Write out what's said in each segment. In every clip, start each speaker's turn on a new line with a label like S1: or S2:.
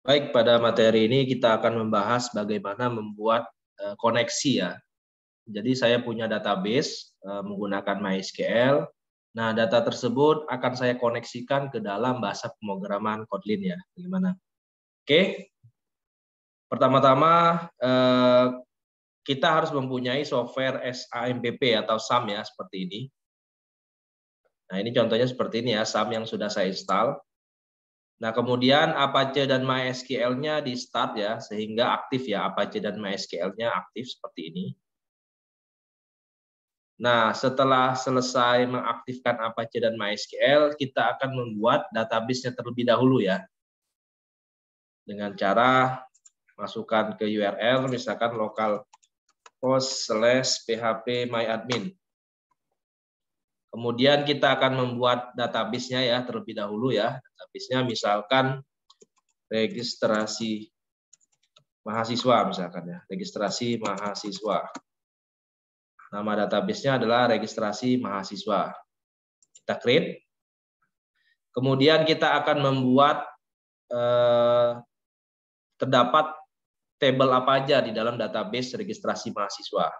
S1: Baik, pada materi ini kita akan membahas bagaimana membuat koneksi ya. Jadi saya punya database menggunakan MySQL. Nah, data tersebut akan saya koneksikan ke dalam bahasa pemrograman Kotlin ya. Bagaimana? Oke, pertama-tama kita harus mempunyai software SAMPP atau SAM ya, seperti ini. Nah, ini contohnya seperti ini ya, SAM yang sudah saya install. Nah, kemudian Apache dan MySQL-nya di start ya, sehingga aktif ya, Apache dan MySQL-nya aktif seperti ini. Nah, setelah selesai mengaktifkan Apache dan MySQL, kita akan membuat database-nya terlebih dahulu ya. Dengan cara masukkan ke URL, misalkan localhost/php_myadmin. Kemudian kita akan membuat database-nya ya, terlebih dahulu ya. Database-nya misalkan registrasi mahasiswa misalkan ya, registrasi mahasiswa. Nama database-nya adalah registrasi mahasiswa. Kita create. Kemudian kita akan membuat terdapat tabel apa aja di dalam database registrasi mahasiswa.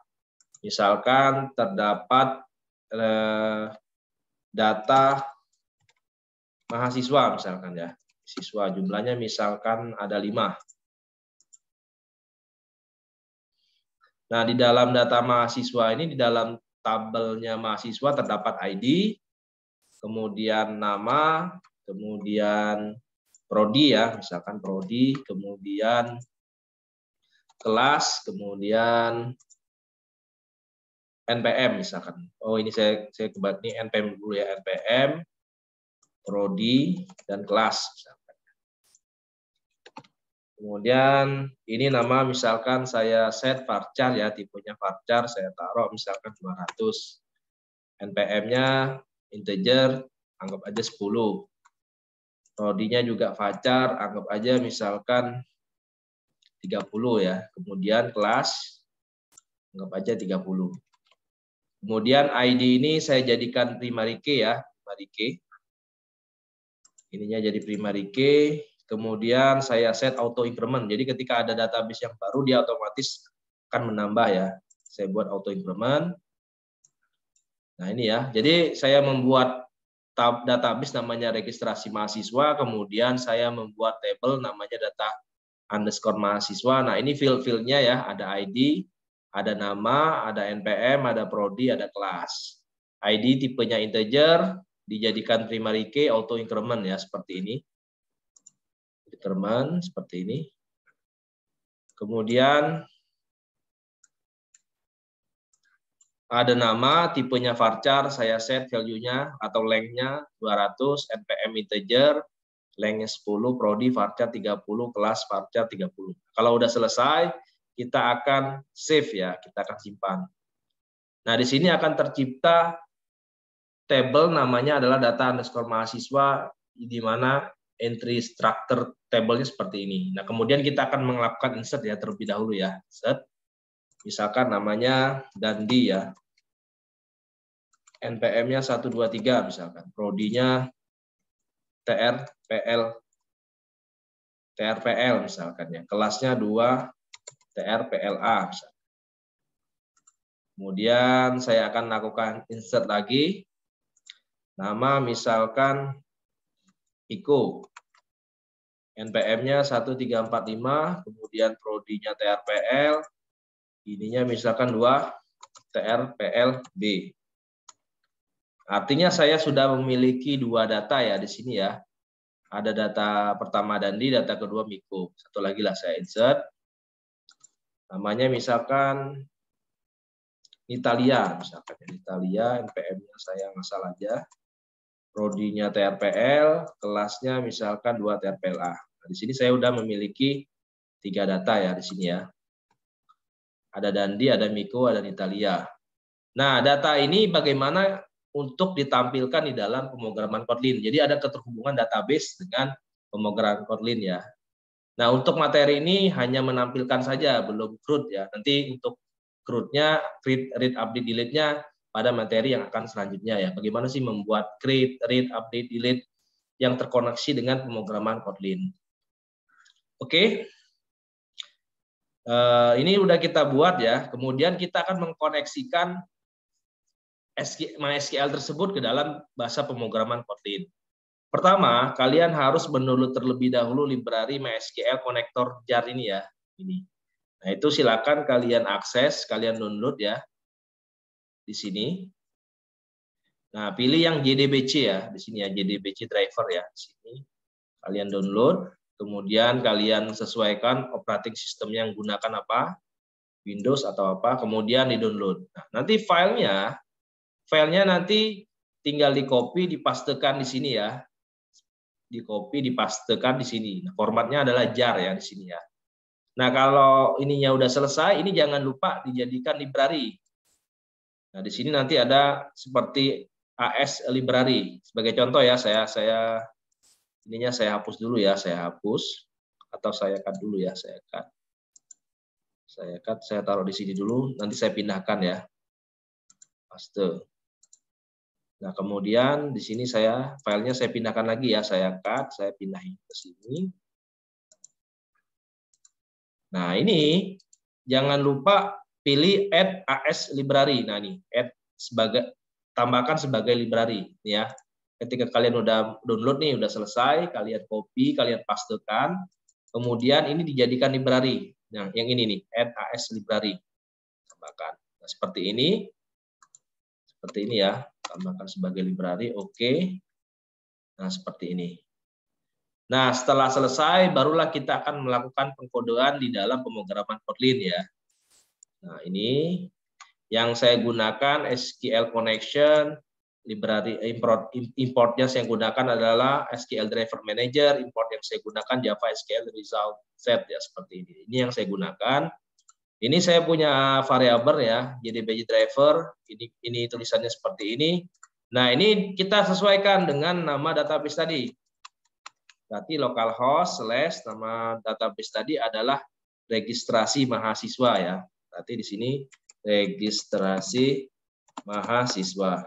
S1: Misalkan terdapat data mahasiswa misalkan ya. Siswa jumlahnya misalkan ada 5. Nah, di dalam data mahasiswa ini, di dalam tabelnya mahasiswa terdapat ID, kemudian nama, kemudian prodi ya, misalkan prodi, kemudian kelas, kemudian NPM misalkan. Oh, ini saya kebalik nih NPM dulu ya, NPM, prodi, dan kelas misalkan. Kemudian ini nama misalkan saya set varchar ya, tipenya varchar, saya taruh misalkan 200. NPM-nya integer, anggap aja 10. Prodinya juga varchar, anggap aja misalkan 30 ya. Kemudian kelas, anggap aja 30. Kemudian ID ini saya jadikan primary key ya, primary key. Ininya jadi primary key. Kemudian saya set auto increment. Jadi ketika ada database yang baru, dia otomatis akan menambah ya. Saya buat auto increment. Nah ini ya. Jadi saya membuat database namanya registrasi mahasiswa. Kemudian saya membuat table namanya data underscore mahasiswa. Nah ini field-fieldnya ya. Ada ID, ada nama, ada NPM, ada prodi, ada kelas. ID tipenya integer, dijadikan primary key, auto increment ya, seperti ini. Increment seperti ini. Kemudian ada nama, tipenya varchar, saya set value-nya atau length-nya 200, NPM integer, length-nya 10, prodi varchar 30, kelas varchar 30. Kalau udah selesai, kita akan save ya, kita akan simpan. Nah, di sini akan tercipta table namanya adalah data underscore mahasiswa, di mana entry structure table-nya seperti ini. Nah, kemudian kita akan melakukan insert ya terlebih dahulu ya. Insert. Misalkan namanya Dandi ya. NPM-nya 123 misalkan. Prodinya TRPL misalkan ya. Kelasnya 2 TRPLA misalkan. Kemudian saya akan lakukan insert lagi. Nama misalkan Iko. NPM-nya 1345, kemudian prodinya TRPL, ininya misalkan 2 TRPLB. Artinya saya sudah memiliki 2 data ya di sini ya. Ada data pertama Dandi, data kedua Miko. Satu lagi lah saya insert. Namanya misalkan Italia, misalkan Italia, NPM-nya saya ngasal aja. Prodinya TRPL, kelasnya misalkan 2 TRPLA. Nah, di sini saya sudah memiliki 3 data ya di sini ya. Ada Dandi, ada Miko, ada Italia. Nah, data ini bagaimana untuk ditampilkan di dalam pemrograman Kotlin. Jadi ada keterhubungan database dengan pemrograman Kotlin ya. Nah, untuk materi ini hanya menampilkan saja, belum CRUD ya. Nanti untuk CRUD-nya, create, read, update, delete-nya pada materi yang akan selanjutnya ya. Bagaimana sih membuat create, read, update, delete yang terkoneksi dengan pemrograman Kotlin. Oke. Ini udah kita buat ya. Kemudian kita akan mengkoneksikan MySQL tersebut ke dalam bahasa pemrograman Kotlin. Pertama, kalian harus mendownload terlebih dahulu library MySQL connector jar ini ya. Ini. Nah, itu silakan kalian akses, kalian download ya. Di sini. Nah, pilih yang JDBC ya, di sini ya, JDBC driver ya, di sini. Kalian download, kemudian kalian sesuaikan operating system yang gunakan apa, Windows atau apa, kemudian di-download. Nah, nanti filenya nanti tinggal di-copy, dipastekan di sini ya. Di-copy, dipastekan di sini. Nah, formatnya adalah jar ya di sini ya. Nah, kalau ininya udah selesai, ini jangan lupa dijadikan library. Nah, di sini nanti ada seperti AS library. Sebagai contoh ya, saya ininya saya hapus dulu ya, saya hapus atau saya cut dulu ya, saya cut, saya taruh di sini dulu, nanti saya pindahkan ya. Paste. Nah, kemudian di sini filenya saya pindahkan lagi ya, saya cut, saya pindahin ke sini. Nah, ini jangan lupa pilih add AS library. Nah, ini add tambahkan sebagai library ya. Ketika kalian udah download nih, udah selesai, kalian copy, kalian pastekan, kemudian ini dijadikan library. Nah, yang ini nih, add AS library. Tambahkan. Nah, seperti ini ya, tambahkan sebagai library, oke. Nah, seperti ini. Nah, setelah selesai, barulah kita akan melakukan pengkodean di dalam pemrograman Kotlin ya. Nah, ini yang saya gunakan SQL connection, library importnya saya gunakan adalah SQL driver manager, import yang saya gunakan Java SQL result set ya, seperti ini. Ini yang saya gunakan. Ini saya punya variabel ya, JDBC driver, ini tulisannya seperti ini. Nah, ini kita sesuaikan dengan nama database tadi. Berarti localhost / nama database tadi adalah registrasi mahasiswa ya. Berarti di sini registrasi mahasiswa.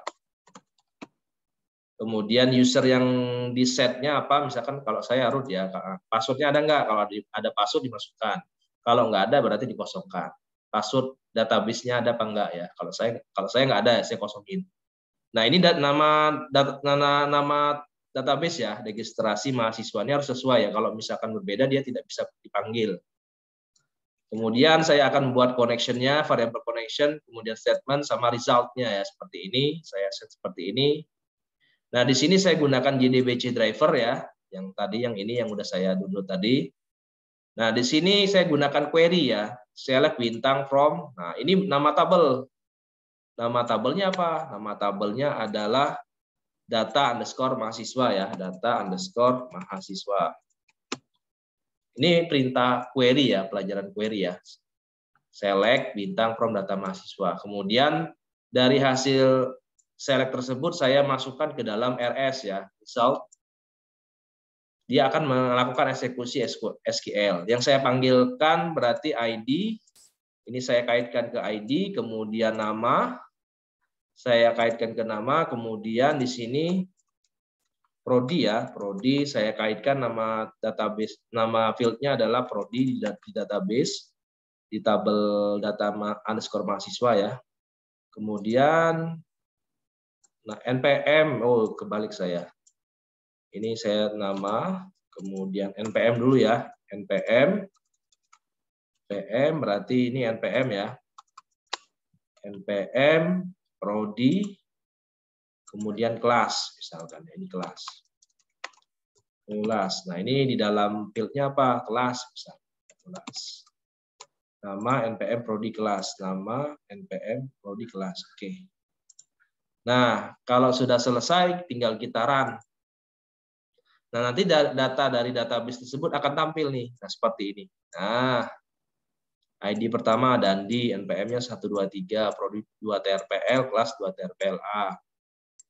S1: Kemudian user yang di setnya apa? Misalkan kalau saya root ya, passwordnya ada nggak? Kalau ada password dimasukkan. Kalau nggak ada berarti dikosongkan. Password database-nya ada apa enggak ya? Kalau saya nggak ada, saya kosongin. Nah, ini nama database ya, registrasi mahasiswanya harus sesuai ya. Kalau misalkan berbeda dia tidak bisa dipanggil. Kemudian saya akan membuat connection-nya, variable connection, kemudian statement sama result-nya ya, seperti ini. Saya set seperti ini. Nah, di sini saya gunakan JDBC driver ya, yang ini yang udah saya download tadi. Nah, di sini saya gunakan query ya, select bintang from. Nah, ini nama tabel. Nama tabelnya apa? Nama tabelnya adalah data underscore mahasiswa ya, data underscore mahasiswa. Ini perintah query ya, pelajaran query ya. Select bintang from data mahasiswa. Kemudian dari hasil select tersebut saya masukkan ke dalam RS ya, result. Dia akan melakukan eksekusi SQL. Yang saya panggilkan berarti ID. Ini saya kaitkan ke ID, kemudian nama. Saya kaitkan ke nama, kemudian di sini prodi ya, prodi saya kaitkan nama database, nama fieldnya adalah prodi di database di tabel data underscore mahasiswa ya. Kemudian nah npm, oh kebalik saya. Ini saya nama, kemudian npm dulu ya, npm berarti ini npm ya. npm prodi kemudian kelas misalkan ini kelas. Nah, ini di dalam fieldnya apa? Kelas misalkan. Kelas. Nama npm prodi kelas, nama npm prodi kelas. Oke. Nah, kalau sudah selesai tinggal kita run. Nah, nanti data dari database tersebut akan tampil nih. Nah, seperti ini. Nah, ID pertama Dandi, npm-nya 123, prodi 2 trpl, kelas 2 trpla.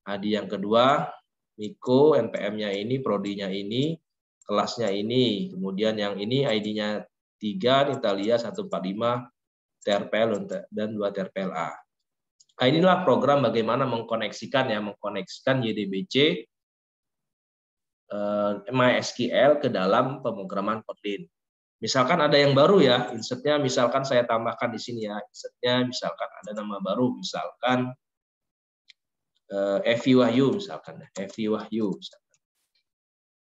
S1: ID yang kedua Miko, npm-nya ini, prodinya ini, kelasnya ini. Kemudian yang ini ID-nya 3, Italia 145, trpl dan 2 trpla. Nah, inilah program bagaimana mengkoneksikan JDBC MySQL ke dalam pemrograman Kotlin. Misalkan ada yang baru ya, insertnya misalkan saya tambahkan di sini ya, insertnya misalkan ada nama baru, misalkan Evi Wahyu misalkan, Evi Wahyu misalkan.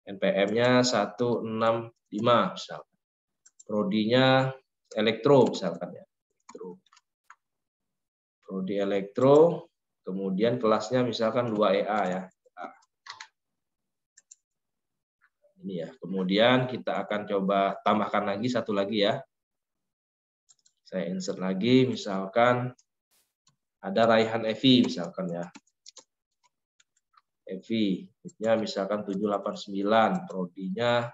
S1: NPM-nya 165 misalkan. Prodinya elektro misalkan ya. Prodi elektro, kemudian kelasnya misalkan 2EA ya. Ini ya. Kemudian kita akan coba tambahkan lagi satu lagi ya. Saya insert lagi, misalkan ada Raihan Evi misalkan ya. Evi, ya misalkan 789, prodinya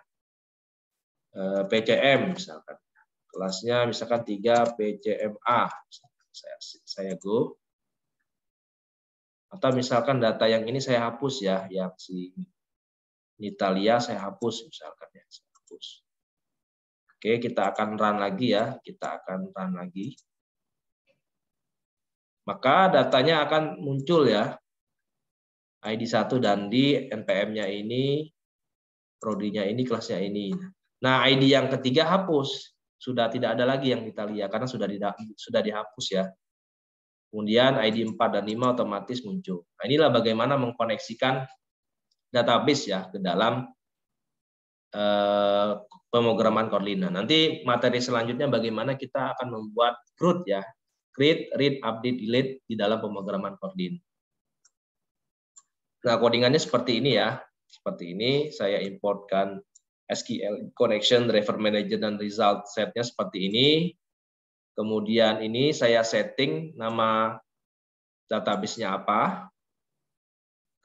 S1: PCM misalkan. Kelasnya misalkan 3 PCMA. Saya go. Atau misalkan data yang ini saya hapus ya, yang si Nitalia saya hapus misalkan ya, saya hapus. Oke, kita akan run lagi ya, kita akan run lagi. Maka datanya akan muncul ya. ID 1 dan di NPM-nya ini, prodinya ini, kelasnya ini. Nah, ID yang ketiga hapus. Sudah tidak ada lagi yang Nitalia karena sudah dihapus ya. Kemudian ID 4 dan 5 otomatis muncul. Nah, inilah bagaimana mengkoneksikan database ya ke dalam pemrograman Kotlin. Nanti materi selanjutnya bagaimana kita akan membuat CRUD ya, create, read, update, delete di dalam pemrograman Kotlin. Nah, codingannya seperti ini ya. Seperti ini saya importkan SQL connection, driver manager dan result setnya seperti ini. Kemudian ini saya setting nama database-nya apa.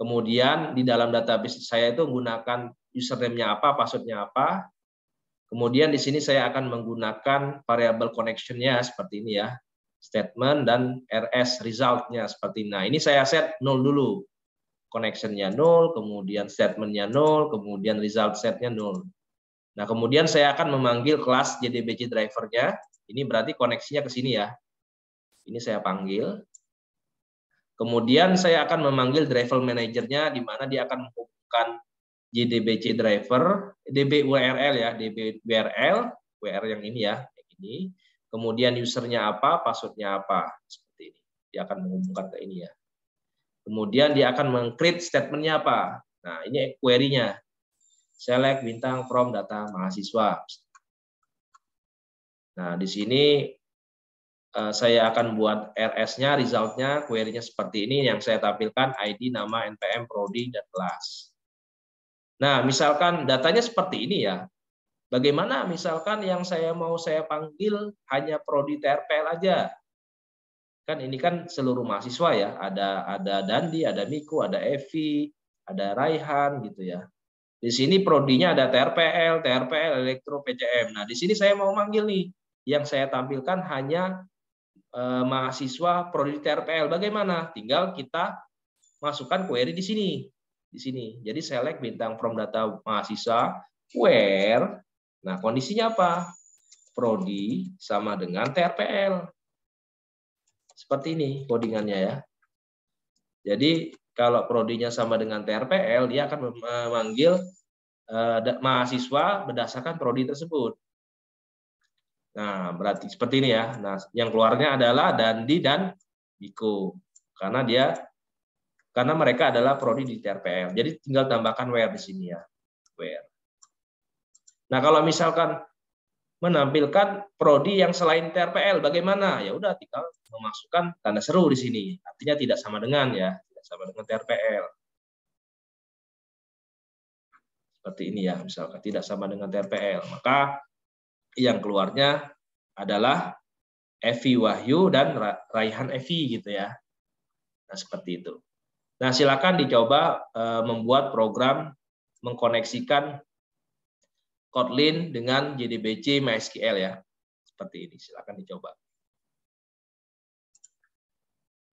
S1: Kemudian di dalam database saya itu menggunakan username-nya apa, password-nya apa. Kemudian di sini saya akan menggunakan variable connection-nya seperti ini ya. Statement dan RS result-nya seperti ini. Nah, ini saya set 0 dulu. Connection-nya 0, kemudian statement-nya 0, kemudian result set-nya 0. Nah, kemudian saya akan memanggil kelas JDBC driver-nya. Ini berarti koneksinya ke sini ya. Ini saya panggil. Kemudian saya akan memanggil driver manager-nya di mana dia akan menghubungkan JDBC driver, DB URL ya, DB URL, WR yang ini ya, yang ini. Kemudian usernya apa, passwordnya apa, seperti ini. Dia akan menghubungkan ke ini ya. Kemudian dia akan meng-create statement-nya apa. Nah, ini query-nya. Select bintang from data mahasiswa. Nah, di sini saya akan buat RS-nya, result-nya, query-nya seperti ini yang saya tampilkan ID, nama, NPM, prodi, dan kelas. Nah, misalkan datanya seperti ini ya. Bagaimana misalkan yang saya panggil hanya prodi TRPL aja. Kan ini kan seluruh mahasiswa ya. Ada Dandi, ada Miko, ada Evi, ada Raihan gitu ya. Di sini prodinya ada TRPL, Elektro, PCM. Nah, di sini saya mau manggil nih. Yang saya tampilkan hanya mahasiswa prodi TRPL. Bagaimana? Tinggal kita masukkan query di sini. Jadi select bintang from data mahasiswa where. Nah, kondisinya apa? Prodi sama dengan TRPL. Seperti ini codingannya ya. Jadi kalau prodinya sama dengan TRPL, dia akan memanggil mahasiswa berdasarkan prodi tersebut. Nah, berarti seperti ini ya. Nah, yang keluarnya adalah Dandi dan Miko. Karena mereka adalah prodi di TRPL. Jadi tinggal tambahkan where di sini ya. Where. Nah, kalau misalkan menampilkan prodi yang selain TRPL bagaimana? Ya udah tinggal memasukkan tanda seru di sini. Artinya tidak sama dengan ya, tidak sama dengan TRPL. Seperti ini ya, misalkan tidak sama dengan TRPL. Maka yang keluarnya adalah Evi Wahyu dan Raihan Evi gitu ya. Nah, seperti itu. Nah, silakan dicoba membuat program mengkoneksikan Kotlin dengan JDBC MySQL ya. Seperti ini, silakan dicoba.